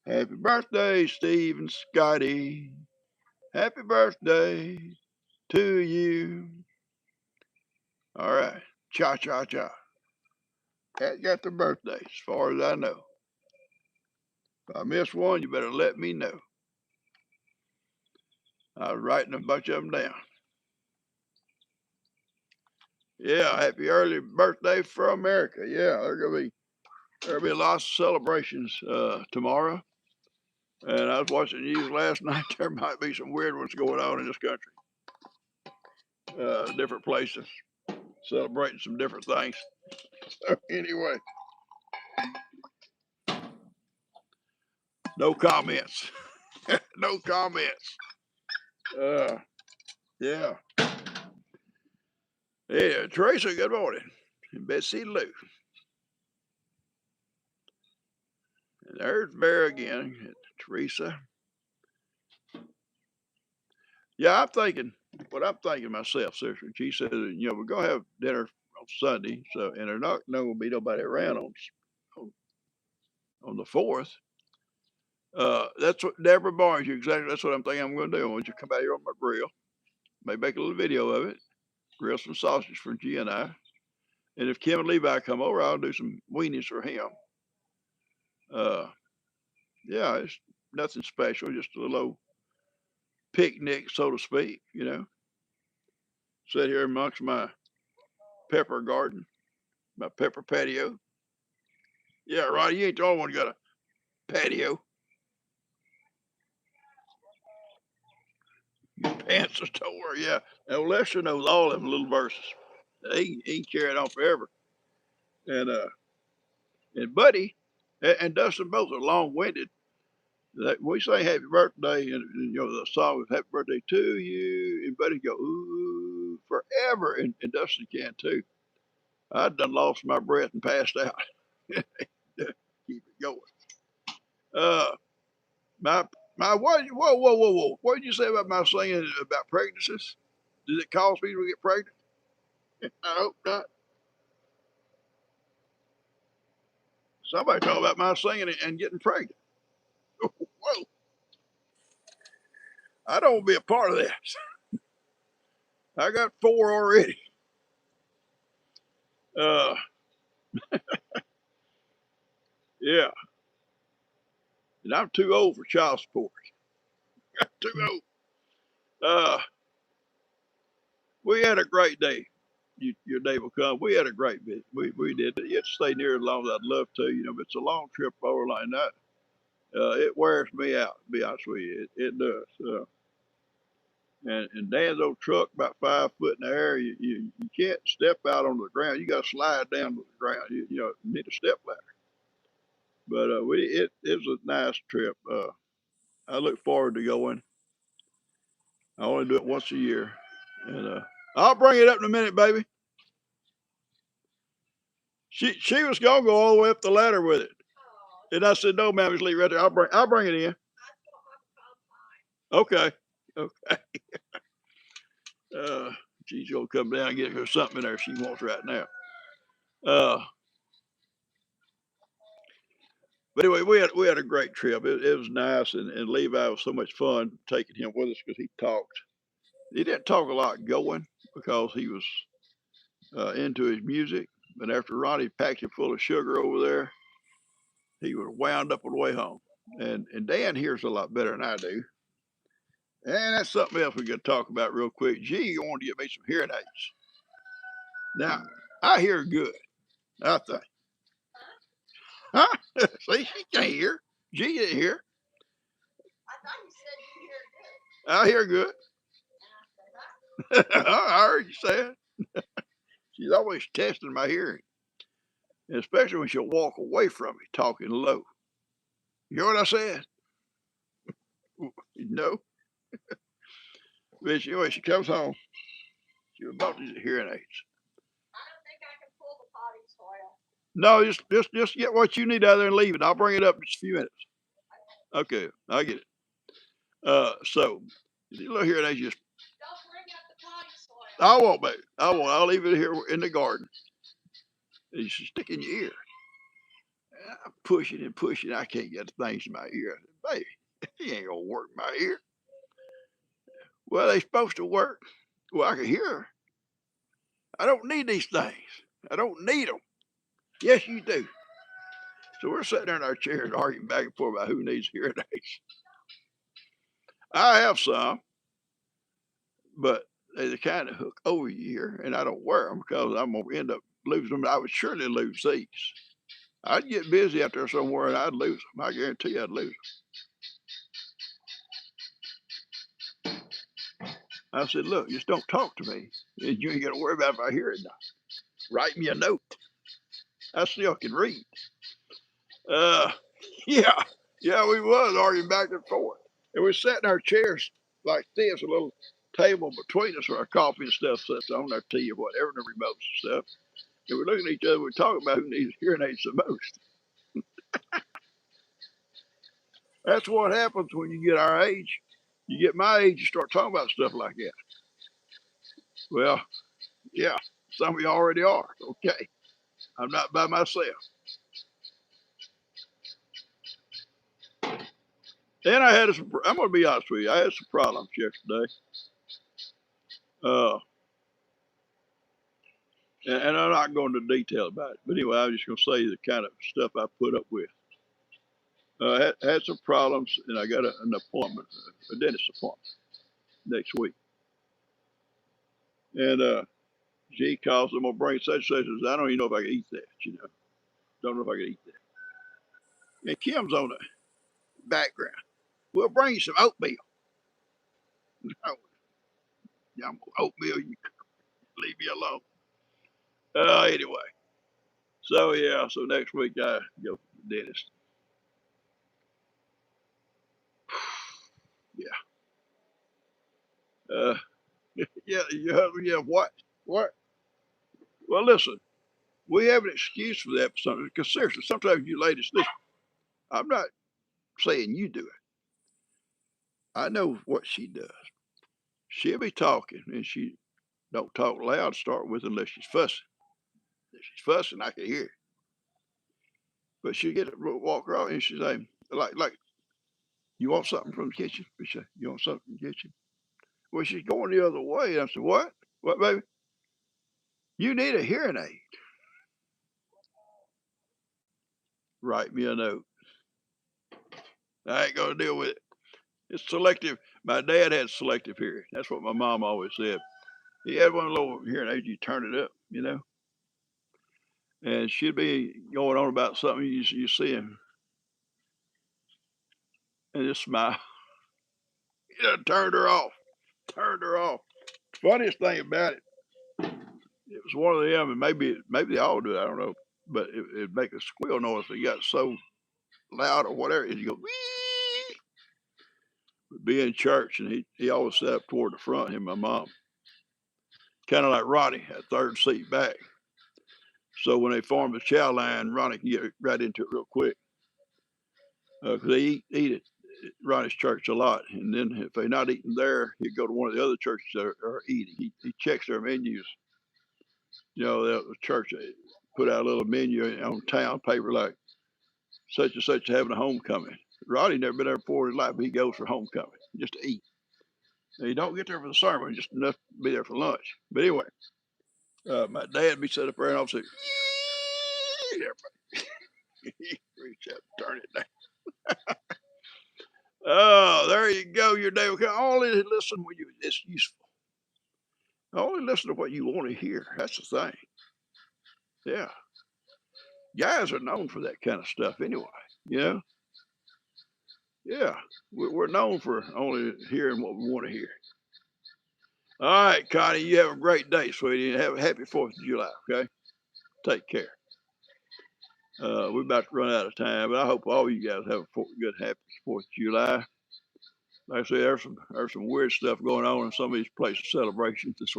Happy birthday, Steve and Scotty. Happy birthday to you. All right. Cha cha cha. That got the birthday, as far as I know. If I miss one, you better let me know. I was writing a bunch of them down. Yeah, happy early birthday for America. Yeah, there'll be lots of celebrations tomorrow. And I was watching the news last night. There might be some weird ones going on in this country. Different places celebrating some different things. Anyway, no comments. No comments. Uh, yeah. Hey, Teresa, good morning. And Betsy Lou. And there's Bear again. Teresa. Yeah, what I'm thinking myself, sister. She said, we're going to have dinner on Sunday. So, and there's not going to be nobody around on the 4th. That's what Deborah Barnes, exactly. That's what I'm thinking I'm going to do. I want you to come out here on my grill. Maybe make a little video of it. Grill some sausage for G and I. And if Kim and Levi come over, I'll do some weenies for him. Yeah, it's nothing special, just a little picnic, so to speak, Sit here amongst my pepper garden, my pepper patio. Yeah, Roddy, you ain't the only one got a patio. Your pants are tore, yeah. Now, Lester knows all them little verses. He can carry it on forever. And Buddy and Dustin both are long-winded. We say happy birthday, and the song is happy birthday to you, and Buddy go, ooh, forever, and Dustin can too. I'd done lost my breath and passed out. Keep it going. Uh, my whoa. What did you say about my singing about pregnancies? Did it cause me to get pregnant? I hope not. Somebody talk about my singing and getting pregnant. Whoa. I don't want to be a part of that. I got 4 already. Uh, yeah. And I'm too old for child support. Too old. Uh, we had a great day. Your day will come. We had a great visit. We did. You have to stay near as long as I'd love to, but it's a long trip over like that. It wears me out, to be honest with you. It does. And Dan's old truck, about 5 foot in the air, you can't step out on the ground. You got to slide down to the ground. You need a step ladder. But it was a nice trip. I look forward to going. I only do it once a year, and I'll bring it up in a minute, baby. She was gonna go all the way up the ladder with it, and I said, "No, ma'am, just leave it right there. I'll bring it in." Okay, okay. Uh, she's gonna come down and get her something in there she wants right now. Uh, but anyway, we had a great trip. It was nice, and Levi was so much fun taking him with us because he talked. He didn't talk a lot going because he was into his music. But after Ronnie packed him full of sugar over there, he was wound up on the way home. And Dan hears a lot better than I do. And that's something else we got to talk about real quick. G wanted to get me some hearing aids. Now, I hear good, I think. Huh? See, she can't hear. G didn't hear. I hear good. I heard you say it. She's always testing my hearing, especially when she'll walk away from me talking low. You hear what I said? No. But anyway, she comes home. She was about these hearing aids. No, just get what you need out of there and leave it. I'll bring it up in just a few minutes. Okay, I get it. So these little hearing aids just. I won't, baby. I won't. I'll leave it here in the garden. You should stick in your ear. I'm pushing and pushing. I can't get the things in my ear. Baby, he ain't gonna work in my ear. Well, they supposed to work. Well, I can hear her. I don't need these things. I don't need them. Yes, you do. So we're sitting there in our chairs arguing back and forth about who needs hearing aids. I have some, but they kind of hook over your ear, and I don't wear them because I'm going to end up losing them. I would surely lose these. I'd get busy out there somewhere and I'd lose them. I guarantee you I'd lose them. I said, look, just don't talk to me. And you ain't got to worry about if I hear it now. Write me a note. I still can read. Uh, yeah, we was arguing back and forth. And we sat in our chairs like this, a little table between us where our coffee and stuff sits on, our tea or whatever, and the remotes and stuff. And we're looking at each other, we're talking about who needs hearing aids the most. That's what happens when you get our age. You get my age, you start talking about stuff like that. Well, yeah, some of you already are. Okay. I'm not by myself. And I'm going to be honest with you, I had some problems yesterday. Uh, and I'm not going into detail about it. But anyway, I'm just going to say the kind of stuff I put up with. Had some problems, and I got an appointment, a dentist appointment next week. And G calls, I'm going to bring such and such. I don't even know if I can eat that, Don't know if I can eat that. And Kim's on the background. We'll bring you some oatmeal. Oatmeal, you leave me alone. Anyway, so yeah, so next week I go to the dentist. Yeah. Yeah. What? What? Well, listen, we have an excuse for that, because seriously, sometimes you ladies, listen, I'm not saying you do it. I know what she does. She'll be talking, and she don't talk loud to start with unless she's fussing. If she's fussing, I can hear it. But she get to walk around and she say, like, you want something from the kitchen? We say, you want something from the kitchen? Well, she's going the other way. I said, what? What, baby? You need a hearing aid. Write me a note. I ain't gonna deal with it. It's selective. My dad had selective hearing. That's what my mom always said. He had one of those little hearing aids. You turn it up, and she'd be going on about something. You see him and just smile. Turned her off. Turned her off. Funniest thing about it, it was one of them, and maybe they all do it. I don't know, but it'd make a squeal noise. It got so loud or whatever, and you go wee. Be in church, and he always sat up toward the front. Him and my mom, kind of like Ronnie, that third seat back. So when they form the chow line, Ronnie can get right into it real quick because they eat at Ronnie's church a lot. And then if they're not eating there, he'd go to one of the other churches that are eating. He checks their menus. The church put out a little menu on town paper like such and such having a homecoming. Ronnie never been there before in his life, but he goes for homecoming just to eat. Now, you don't get there for the sermon, just enough to be there for lunch. But anyway, my dad be set up there and I'll say, everybody reach out and turn it down. Oh, there you go. Your day. Okay, only listen when you it's useful. Only listen to what you want to hear. That's the thing. Yeah, guys are known for that kind of stuff anyway. You know. Yeah, we're known for only hearing what we want to hear. All right, Connie, you have a great day, sweetie, and have a happy 4th of July, okay? Take care. We're about to run out of time, but I hope all you guys have a good, happy 4th of July. Like I say, there's some weird stuff going on in some of these places celebrations this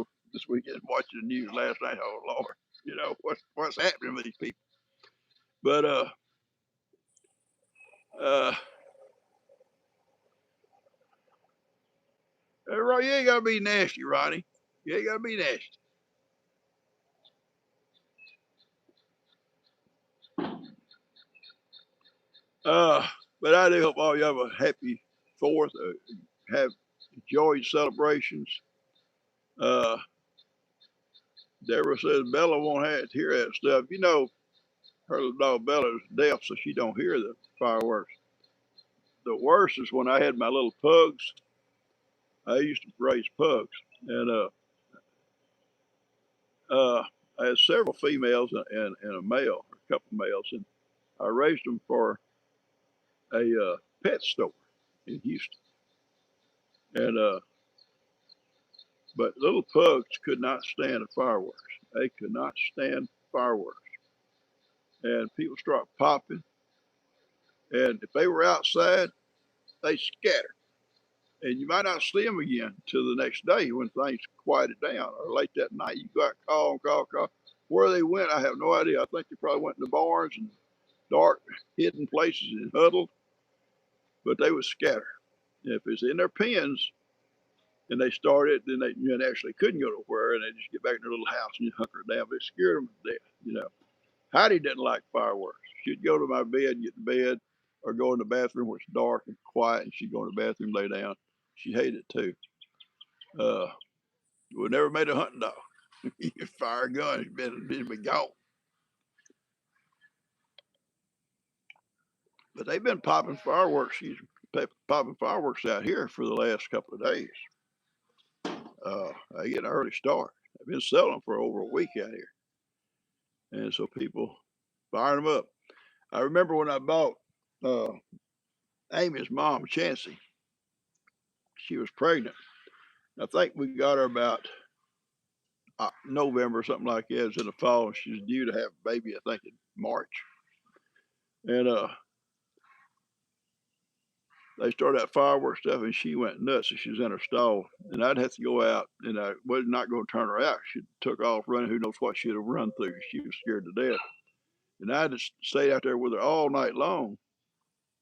weekend. Watching the news last night, oh Lord, you know what's happening with these people. But uh, you ain't gotta be nasty, Ronnie. You ain't gotta be nasty. Uh, but I do hope all you have a happy 4th. Have enjoyed celebrations. Uh, Deborah says Bella won't have to hear that stuff. You know, her little dog Bella is deaf, so she don't hear the fireworks. The worst is when I had my little pugs. I used to raise pugs, and uh, I had several females and a male, a couple of males, and I raised them for a pet store in Houston. And but little pugs could not stand the fireworks. They could not stand fireworks, and people start popping. And if they were outside, they scattered. And you might not see them again till the next day when things quieted down, or late that night. You got call and call, call. Where they went, I have no idea. I think they probably went in the barns and dark, hidden places and huddled, but they would scatter. If it's in their pens and they started, then they actually couldn't go nowhere, and they just get back in their little house and you hunker down. But it scared them to death, you know. Heidi didn't like fireworks. She'd go to my bed, get in bed, or go in the bathroom where it's dark and quiet, and she'd go in the bathroom, lay down. She hated it too. Uh, we never made a hunting dog. You fire a gun, been gone. But they've been popping fireworks. She's popping fireworks out here for the last couple of days. They get an early start. They've been selling for over a week out here, and so people firing them up. I remember when I bought uh, Amy's mom, Chancy. She was pregnant. I think we got her about November, something like that. It was in the fall. She's due to have a baby, I think, in March. And they started that fireworks stuff, and she went nuts. And she was in her stall, and I'd have to go out, and I was not going to turn her out. She took off running. Who knows what she'd have run through? She was scared to death. And I just stayed out there with her all night long,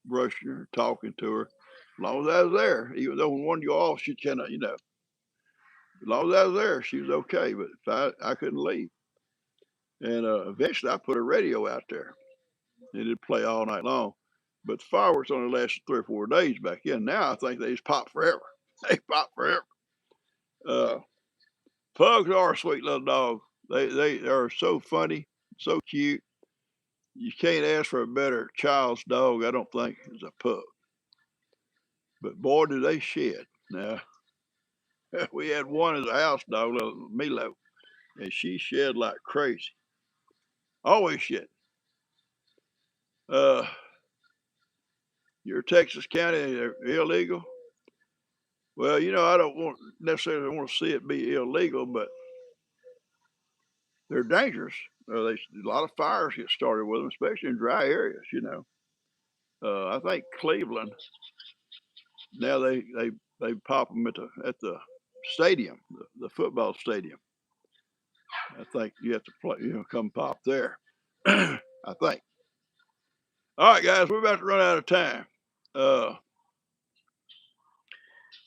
brushing her, talking to her. As long as I was there, even though when one go off, she kind of, as long as I was there, she was okay. But if I couldn't leave. And eventually I put a radio out there and it'd play all night long. But the fireworks only lasted 3 or 4 days back then. Now I think they just pop forever. They pop forever. Uh, Pugs are sweet little dogs. They are so funny, so cute. You can't ask for a better child's dog, I don't think, as a pug. But boy, do they shed. Now, we had one as a house dog, little Milo, and she shed like crazy. Always shed. Uh, your Texas County illegal? Well, I don't necessarily want to see it be illegal, but they're dangerous. A lot of fires get started with them, especially in dry areas. I think Cleveland now they pop them at the stadium, the football stadium. I think you have to play, come pop there. I think. All right, guys, we're about to run out of time. Uh,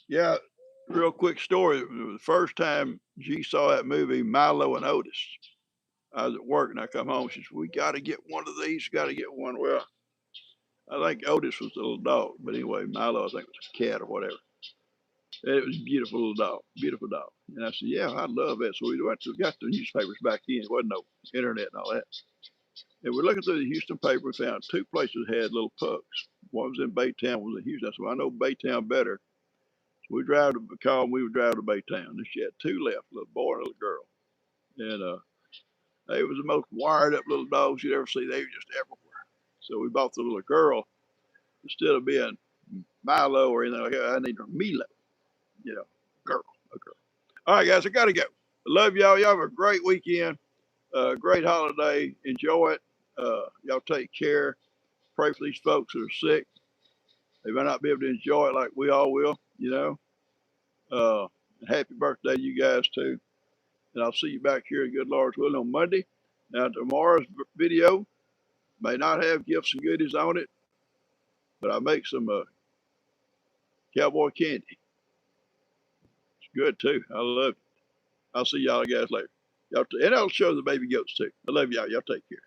yeah, real quick story. The first time G saw that movie, Milo and Otis. I was at work and I come home. She said, "We got to get one of these. Got to get one." Well, I think Otis was the little dog, but anyway, Milo I think was a cat or whatever. And it was a beautiful little dog, beautiful dog. And I said, "Yeah, I love that." So we went to got the newspapers back in. It wasn't no internet and all that. And we're looking through the Houston paper. We found two places that had little pugs. One was in Baytown, one was in Houston. I said, well, I know Baytown better. So we drive to call them, we would drive to Baytown. And she had two left, a little boy and a little girl. And they was the most wired up little dogs you'd ever see. They were just everywhere. So we bought the little girl instead of being Milo or anything like that. I need her Milo, you know, girl, a girl. All right, guys, I gotta go. I love y'all. Y'all have a great weekend, great holiday. Enjoy it. Y'all take care. Pray for these folks who are sick. They may not be able to enjoy it like we all will, you know. Uh, Happy birthday to you guys too. And I'll see you back here in good Lord's will on Monday. Now tomorrow's video may not have gifts and goodies on it, but I make some cowboy candy. It's good too. I love it. I'll see y'all guys later. And I'll show the baby goats too. I love y'all. Y'all take care.